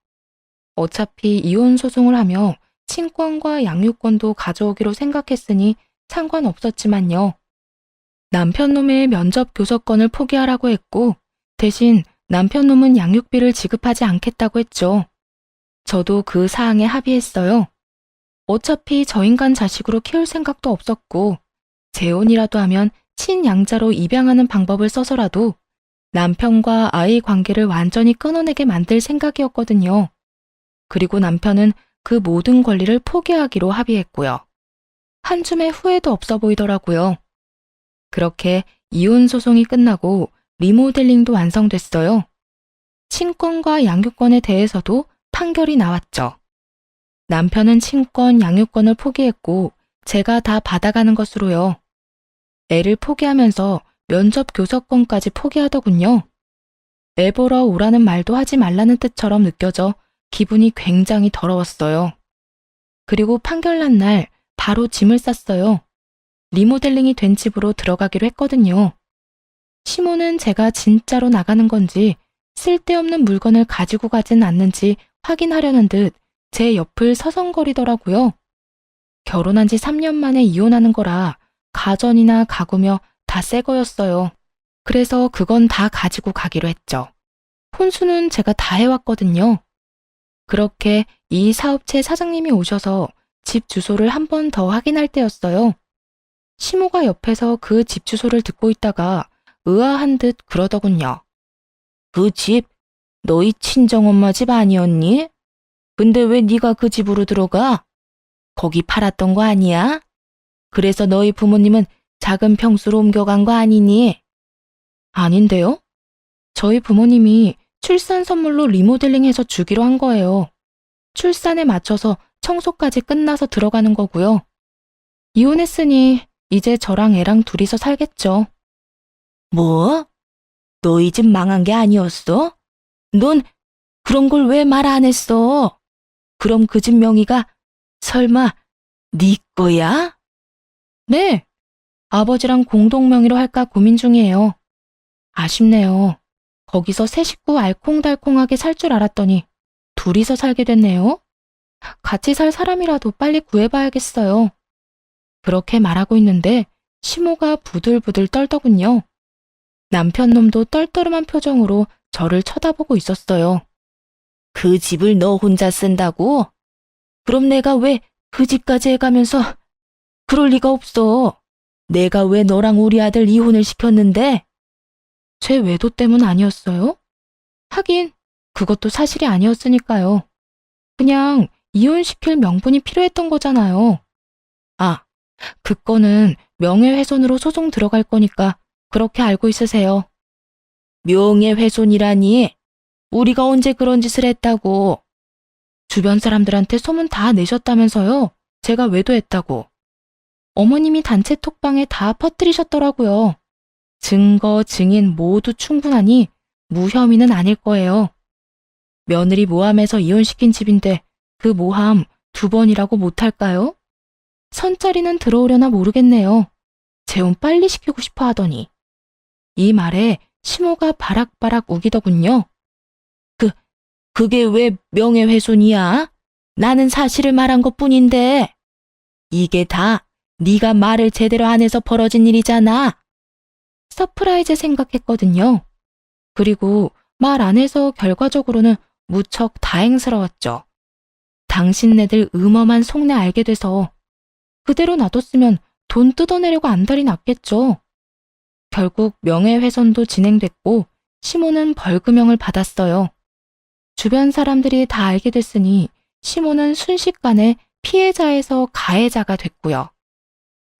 어차피 이혼 소송을 하며 친권과 양육권도 가져오기로 생각했으니 상관없었지만요. 남편 놈의 면접 교섭권을 포기하라고 했고 대신 남편 놈은 양육비를 지급하지 않겠다고 했죠. 저도 그 사항에 합의했어요. 어차피 저 인간 자식으로 키울 생각도 없었고 재혼이라도 하면 친양자로 입양하는 방법을 써서라도 남편과 아이 관계를 완전히 끊어내게 만들 생각이었거든요. 그리고 남편은 그 모든 권리를 포기하기로 합의했고요. 한 줌의 후회도 없어 보이더라고요. 그렇게 이혼 소송이 끝나고 리모델링도 완성됐어요. 친권과 양육권에 대해서도 판결이 나왔죠. 남편은 친권, 양육권을 포기했고 제가 다 받아가는 것으로요. 애를 포기하면서 면접 교섭권까지 포기하더군요. 애 보러 오라는 말도 하지 말라는 뜻처럼 느껴져 기분이 굉장히 더러웠어요. 그리고 판결 난 날 바로 짐을 쌌어요. 리모델링이 된 집으로 들어가기로 했거든요. 시모는 제가 진짜로 나가는 건지 쓸데없는 물건을 가지고 가진 않는지 확인하려는 듯 제 옆을 서성거리더라고요. 결혼한 지 3년 만에 이혼하는 거라 가전이나 가구며 다 새 거였어요. 그래서 그건 다 가지고 가기로 했죠. 혼수는 제가 다 해왔거든요. 그렇게 이 사업체 사장님이 오셔서 집 주소를 한 번 더 확인할 때였어요. 시모가 옆에서 그 집 주소를 듣고 있다가 의아한 듯 그러더군요. 그 집 너희 친정엄마 집 아니었니? 근데 왜 네가 그 집으로 들어가? 거기 팔았던 거 아니야? 그래서 너희 부모님은 작은 평수로 옮겨간 거 아니니? 아닌데요? 저희 부모님이 출산 선물로 리모델링해서 주기로 한 거예요. 출산에 맞춰서 청소까지 끝나서 들어가는 거고요. 이혼했으니 이제 저랑 애랑 둘이서 살겠죠. 뭐? 너희 집 망한 게 아니었어? 넌 그런 걸 왜 말 안 했어? 그럼 그 집 명의가 설마 네 거야? 네. 아버지랑 공동 명의로 할까 고민 중이에요. 아쉽네요. 거기서 세 식구 알콩달콩하게 살 줄 알았더니 둘이서 살게 됐네요. 같이 살 사람이라도 빨리 구해봐야겠어요. 그렇게 말하고 있는데 시모가 부들부들 떨더군요. 남편 놈도 떨떠름한 표정으로 저를 쳐다보고 있었어요. 그 집을 너 혼자 쓴다고? 그럼 내가 왜 그 집까지 해가면서 그럴 리가 없어. 내가 왜 너랑 우리 아들 이혼을 시켰는데? 제 외도 때문 아니었어요? 하긴 그것도 사실이 아니었으니까요. 그냥 이혼시킬 명분이 필요했던 거잖아요. 아, 그 건은 명예훼손으로 소송 들어갈 거니까 그렇게 알고 있으세요. 명예훼손이라니? 우리가 언제 그런 짓을 했다고? 주변 사람들한테 소문 다 내셨다면서요. 제가 외도했다고. 어머님이 단체 톡방에 다 퍼뜨리셨더라고요. 증거, 증인 모두 충분하니 무혐의는 아닐 거예요. 며느리 모함해서 이혼시킨 집인데 그 모함 2번이라고 못할까요? 선자리는 들어오려나 모르겠네요. 재혼 빨리 시키고 싶어 하더니. 이 말에 시모가 바락바락 우기더군요. 그게 왜 명예훼손이야? 나는 사실을 말한 것뿐인데. 이게 다 네가 말을 제대로 안 해서 벌어진 일이잖아. 서프라이즈 생각했거든요. 그리고 말 안 해서 결과적으로는 무척 다행스러웠죠. 당신네들 음험한 속내 알게 돼서 그대로 놔뒀으면 돈 뜯어내려고 안달이 났겠죠. 결국 명예훼손도 진행됐고 시모는 벌금형을 받았어요. 주변 사람들이 다 알게 됐으니 시모는 순식간에 피해자에서 가해자가 됐고요.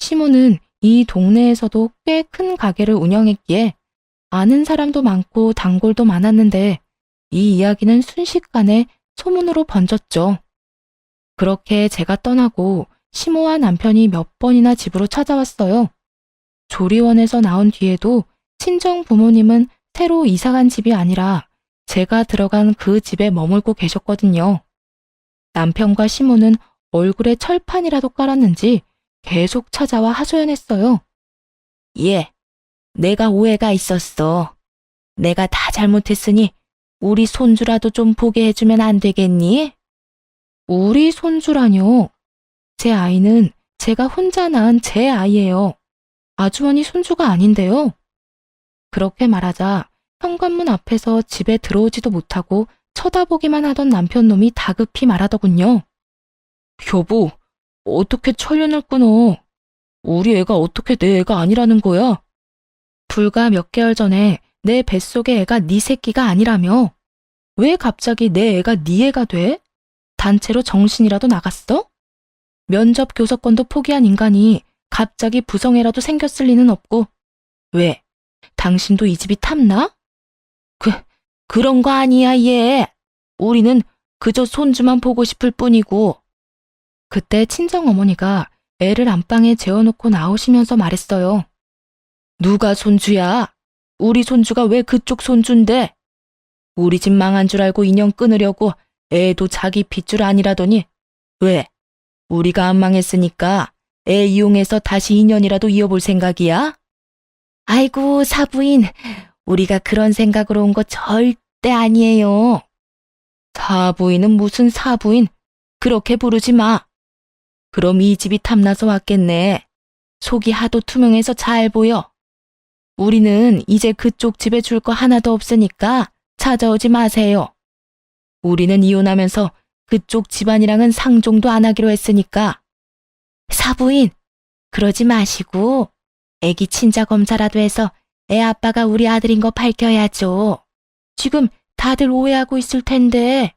시모는 이 동네에서도 꽤 큰 가게를 운영했기에 아는 사람도 많고 단골도 많았는데 이 이야기는 순식간에 소문으로 번졌죠. 그렇게 제가 떠나고 시모와 남편이 몇 번이나 집으로 찾아왔어요. 조리원에서 나온 뒤에도 친정 부모님은 새로 이사간 집이 아니라 제가 들어간 그 집에 머물고 계셨거든요. 남편과 시모는 얼굴에 철판이라도 깔았는지 계속 찾아와 하소연했어요. 예, 내가 오해가 있었어. 내가 다 잘못했으니 우리 손주라도 좀 보게 해주면 안 되겠니? 우리 손주라뇨. 제 아이는 제가 혼자 낳은 제 아이예요. 아주머니 손주가 아닌데요. 그렇게 말하자 현관문 앞에서 집에 들어오지도 못하고 쳐다보기만 하던 남편놈이 다급히 말하더군요. 여보, 어떻게 천련을 끊어? 우리 애가 어떻게 내 애가 아니라는 거야? 불과 몇 개월 전에 내 뱃속의 애가 네 새끼가 아니라며? 왜 갑자기 내 애가 네 애가 돼? 단체로 정신이라도 나갔어? 면접 교섭권도 포기한 인간이 갑자기 부성애라도 생겼을 리는 없고. 왜? 당신도 이 집이 탐나? 그런 거 아니야, 얘. 우리는 그저 손주만 보고 싶을 뿐이고. 그때 친정어머니가 애를 안방에 재워놓고 나오시면서 말했어요. 누가 손주야? 우리 손주가 왜 그쪽 손주인데? 우리 집 망한 줄 알고 인연 끊으려고 애도 자기 핏줄 아니라더니 왜? 우리가 안 망했으니까 애 이용해서 다시 인연이라도 이어볼 생각이야? 아이고, 사부인. 우리가 그런 생각으로 온 거 절대 아니에요. 사부인은 무슨 사부인? 그렇게 부르지 마. 그럼 이 집이 탐나서 왔겠네. 속이 하도 투명해서 잘 보여. 우리는 이제 그쪽 집에 줄 거 하나도 없으니까 찾아오지 마세요. 우리는 이혼하면서 그쪽 집안이랑은 상종도 안 하기로 했으니까. 사부인, 그러지 마시고 애기 친자 검사라도 해서 애 아빠가 우리 아들인 거 밝혀야죠. 지금 다들 오해하고 있을 텐데.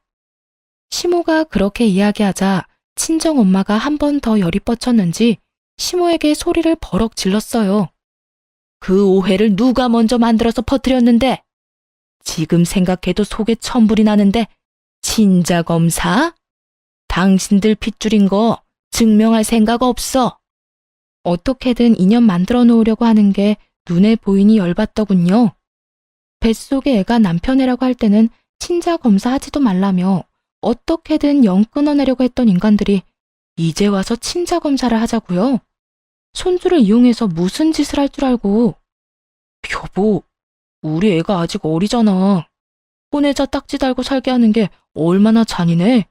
시모가 그렇게 이야기하자 친정엄마가 한 번 더 열이 뻗쳤는지 시모에게 소리를 버럭 질렀어요. 그 오해를 누가 먼저 만들어서 퍼뜨렸는데? 지금 생각해도 속에 천불이 나는데 친자 검사? 당신들 핏줄인 거 증명할 생각 없어. 어떻게든 인연 만들어 놓으려고 하는 게 눈에 보이니 열받더군요. 뱃속의 애가 남편 애라고 할 때는 친자 검사 하지도 말라며 어떻게든 영 끊어내려고 했던 인간들이 이제 와서 친자 검사를 하자고요. 손주를 이용해서 무슨 짓을 할 줄 알고. 여보, 우리 애가 아직 어리잖아. 혼외자 딱지 달고 살게 하는 게 얼마나 잔인해.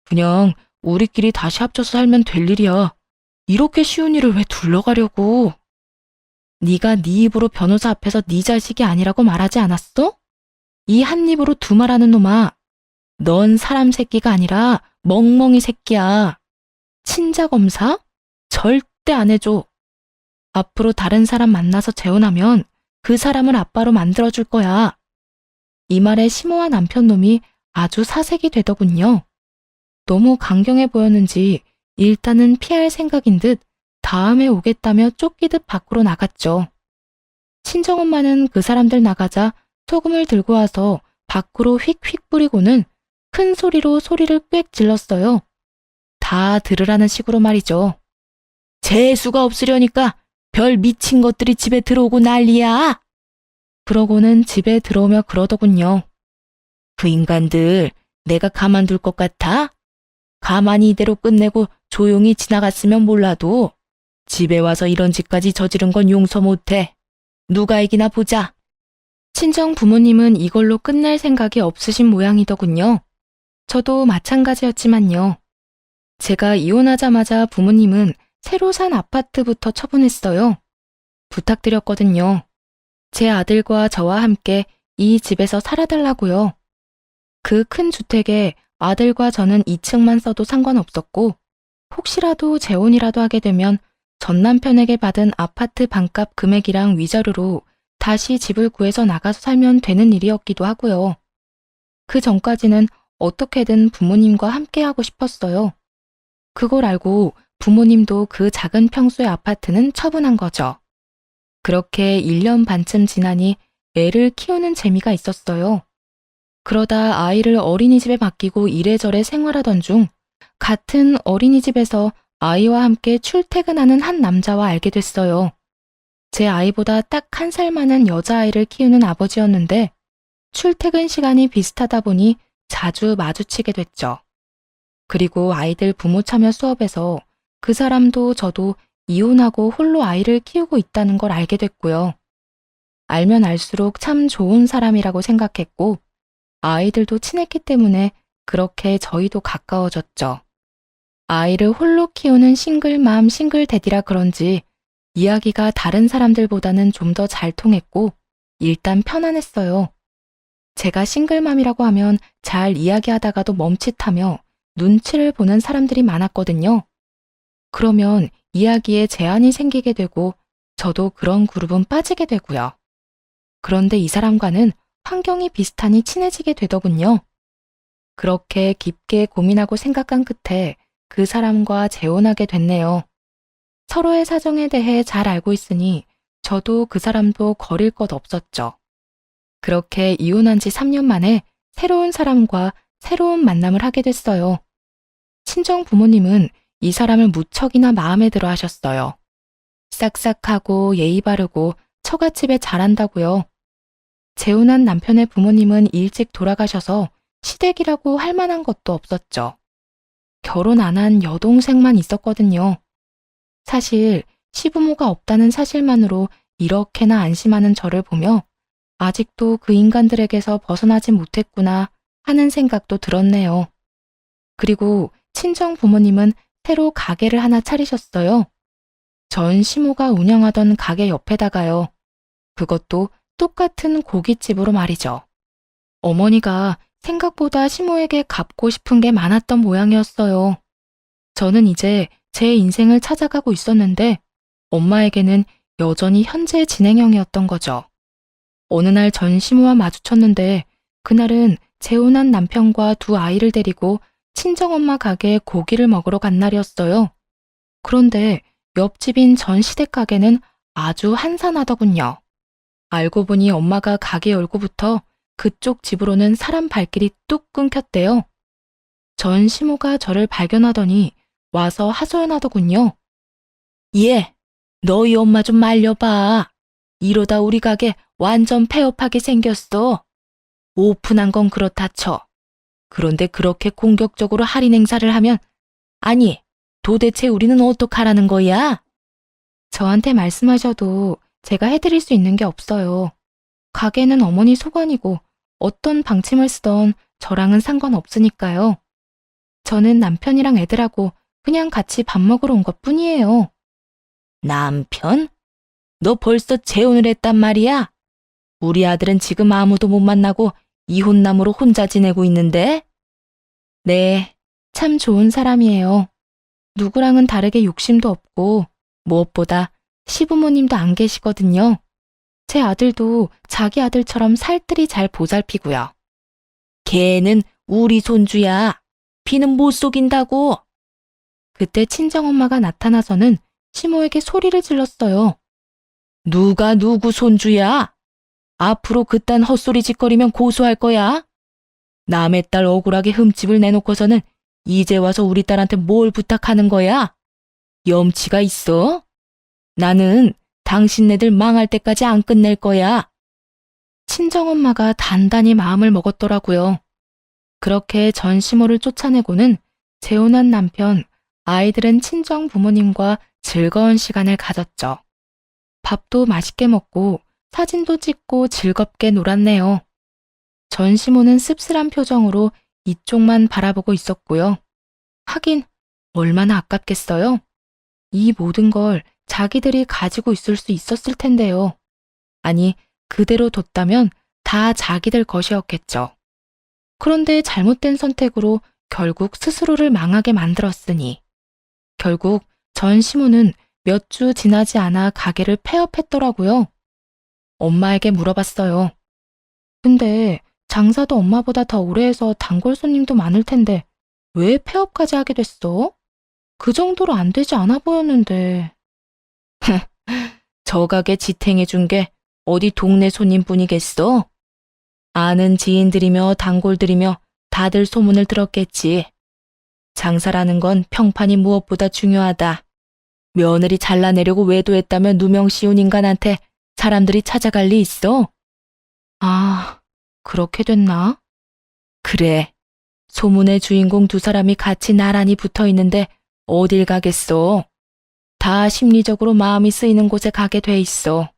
그냥 우리끼리 다시 합쳐서 살면 될 일이야. 이렇게 쉬운 일을 왜 둘러가려고. 네가 네 입으로 변호사 앞에서 네 자식이 아니라고 말하지 않았어? 이 한 입으로 두 말하는 놈아. 넌 사람 새끼가 아니라 멍멍이 새끼야. 친자 검사? 절대 안 해줘. 앞으로 다른 사람 만나서 재혼하면 그 사람을 아빠로 만들어줄 거야. 이 말에 심오한 남편 놈이 아주 사색이 되더군요. 너무 강경해 보였는지 일단은 피할 생각인 듯 다음에 오겠다며 쫓기듯 밖으로 나갔죠. 친정엄마는 그 사람들 나가자 소금을 들고 와서 밖으로 휙휙 뿌리고는 큰 소리로 소리를 꽥 질렀어요. 다 들으라는 식으로 말이죠. 재수가 없으려니까 별 미친 것들이 집에 들어오고 난리야. 그러고는 집에 들어오며 그러더군요. 그 인간들 내가 가만둘 것 같아? 가만히 이대로 끝내고 조용히 지나갔으면 몰라도 집에 와서 이런 짓까지 저지른 건 용서 못해. 누가 이기나 보자. 친정 부모님은 이걸로 끝낼 생각이 없으신 모양이더군요. 저도 마찬가지였지만요. 제가 이혼하자마자 부모님은 새로 산 아파트부터 처분했어요. 부탁드렸거든요. 제 아들과 저와 함께 이 집에서 살아달라고요. 그 큰 주택에 아들과 저는 2층만 써도 상관없었고 혹시라도 재혼이라도 하게 되면 전 남편에게 받은 아파트 반값 금액이랑 위자료로 다시 집을 구해서 나가서 살면 되는 일이었기도 하고요. 그 전까지는 어떻게든 부모님과 함께 하고 싶었어요. 그걸 알고 부모님도 그 작은 평수의 아파트는 처분한 거죠. 그렇게 1년 반쯤 지나니 애를 키우는 재미가 있었어요. 그러다 아이를 어린이집에 맡기고 이래저래 생활하던 중 같은 어린이집에서 아이와 함께 출퇴근하는 한 남자와 알게 됐어요. 제 아이보다 딱 1살 많은 여자아이를 키우는 아버지였는데 출퇴근 시간이 비슷하다 보니 자주 마주치게 됐죠. 그리고 아이들 부모 참여 수업에서 그 사람도 저도 이혼하고 홀로 아이를 키우고 있다는 걸 알게 됐고요. 알면 알수록 참 좋은 사람이라고 생각했고 아이들도 친했기 때문에 그렇게 저희도 가까워졌죠. 아이를 홀로 키우는 싱글맘 싱글대디라 그런지 이야기가 다른 사람들보다는 좀 더 잘 통했고 일단 편안했어요. 제가 싱글맘이라고 하면 잘 이야기하다가도 멈칫하며 눈치를 보는 사람들이 많았거든요. 그러면 이야기에 제한이 생기게 되고 저도 그런 그룹은 빠지게 되고요. 그런데 이 사람과는 환경이 비슷하니 친해지게 되더군요. 그렇게 깊게 고민하고 생각한 끝에 그 사람과 재혼하게 됐네요. 서로의 사정에 대해 잘 알고 있으니 저도 그 사람도 거릴 것 없었죠. 그렇게 이혼한 지 3년 만에 새로운 사람과 새로운 만남을 하게 됐어요. 친정 부모님은 이 사람을 무척이나 마음에 들어 하셨어요. 싹싹하고 예의 바르고 처갓집에 잘한다고요. 재혼한 남편의 부모님은 일찍 돌아가셔서 시댁이라고 할 만한 것도 없었죠. 결혼 안 한 여동생만 있었거든요. 사실 시부모가 없다는 사실만으로 이렇게나 안심하는 저를 보며 아직도 그 인간들에게서 벗어나지 못했구나 하는 생각도 들었네요. 그리고 친정 부모님은 새로 가게를 하나 차리셨어요. 전 시모가 운영하던 가게 옆에다가요. 그것도 똑같은 고깃집으로 말이죠. 어머니가 생각보다 시모에게 갚고 싶은 게 많았던 모양이었어요. 저는 이제 제 인생을 찾아가고 있었는데 엄마에게는 여전히 현재 진행형이었던 거죠. 어느 날 전 시모와 마주쳤는데 그날은 재혼한 남편과 두 아이를 데리고 친정엄마 가게에 고기를 먹으러 간 날이었어요. 그런데 옆집인 전 시댁 가게는 아주 한산하더군요. 알고 보니 엄마가 가게 열고부터 그쪽 집으로는 사람 발길이 뚝 끊겼대요. 전 시모가 저를 발견하더니 와서 하소연하더군요. 얘, 너희 엄마 좀 말려봐. 이러다 우리 가게 완전 폐업하게 생겼어. 오픈한 건 그렇다 쳐. 그런데 그렇게 공격적으로 할인 행사를 하면 아니, 도대체 우리는 어떡하라는 거야? 저한테 말씀하셔도 제가 해드릴 수 있는 게 없어요. 가게는 어머니 소관이고 어떤 방침을 쓰던 저랑은 상관없으니까요. 저는 남편이랑 애들하고 그냥 같이 밥 먹으러 온 것뿐이에요. 남편? 너 벌써 재혼을 했단 말이야? 우리 아들은 지금 아무도 못 만나고 이혼남으로 혼자 지내고 있는데? 네, 참 좋은 사람이에요. 누구랑은 다르게 욕심도 없고 무엇보다 시부모님도 안 계시거든요. 제 아들도 자기 아들처럼 살뜰히 잘 보살피고요. 걔는 우리 손주야. 피는 못 속인다고. 그때 친정엄마가 나타나서는 시모에게 소리를 질렀어요. 누가 누구 손주야? 앞으로 그딴 헛소리 짓거리면 고소할 거야. 남의 딸 억울하게 흠집을 내놓고서는 이제 와서 우리 딸한테 뭘 부탁하는 거야? 염치가 있어? 나는 당신네들 망할 때까지 안 끝낼 거야. 친정엄마가 단단히 마음을 먹었더라고요. 그렇게 전 시모를 쫓아내고는 재혼한 남편, 아이들은 친정 부모님과 즐거운 시간을 가졌죠. 밥도 맛있게 먹고 사진도 찍고 즐겁게 놀았네요. 전 시모는 씁쓸한 표정으로 이쪽만 바라보고 있었고요. 하긴 얼마나 아깝겠어요. 이 모든 걸 자기들이 가지고 있을 수 있었을 텐데요. 아니, 그대로 뒀다면 다 자기들 것이었겠죠. 그런데 잘못된 선택으로 결국 스스로를 망하게 만들었으니 결국 전 시모는 몇 주 지나지 않아 가게를 폐업했더라고요. 엄마에게 물어봤어요. 근데 장사도 엄마보다 더 오래 해서 단골 손님도 많을 텐데 왜 폐업까지 하게 됐어? 그 정도로 안 되지 않아 보였는데. 저 가게 지탱해 준 게 어디 동네 손님뿐이겠어? 아는 지인들이며 단골들이며 다들 소문을 들었겠지. 장사라는 건 평판이 무엇보다 중요하다. 며느리 잘라내려고 외도했다며 누명 씌운 인간한테 사람들이 찾아갈 리 있어? 아, 그렇게 됐나? 그래. 소문의 주인공 두 사람이 같이 나란히 붙어 있는데 어딜 가겠어? 다 심리적으로 마음이 쓰이는 곳에 가게 돼 있어.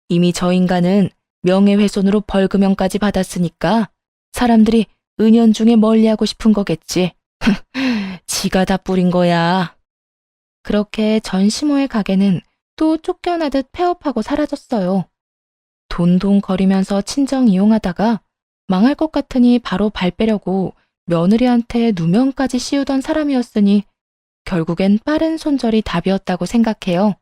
이미 저 인간은 명예훼손으로 벌금형까지 받았으니까 사람들이 은연중에 멀리하고 싶은 거겠지. 지가 다 뿌린 거야. 그렇게 전 시모의 가게는 또 쫓겨나듯 폐업하고 사라졌어요. 돈돈거리면서 친정 이용하다가 망할 것 같으니 바로 발 빼려고 며느리한테 누명까지 씌우던 사람이었으니 결국엔 빠른 손절이 답이었다고 생각해요.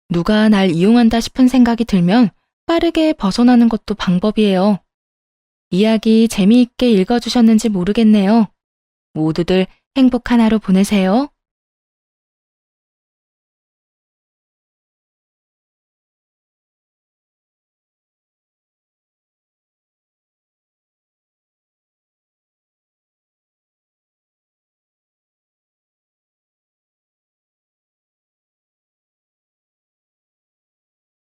누가 날 이용한다 싶은 생각이 들면 빠르게 벗어나는 것도 방법이에요. 이야기 재미있게 읽어주셨는지 모르겠네요. 모두들 행복한 하루 보내세요.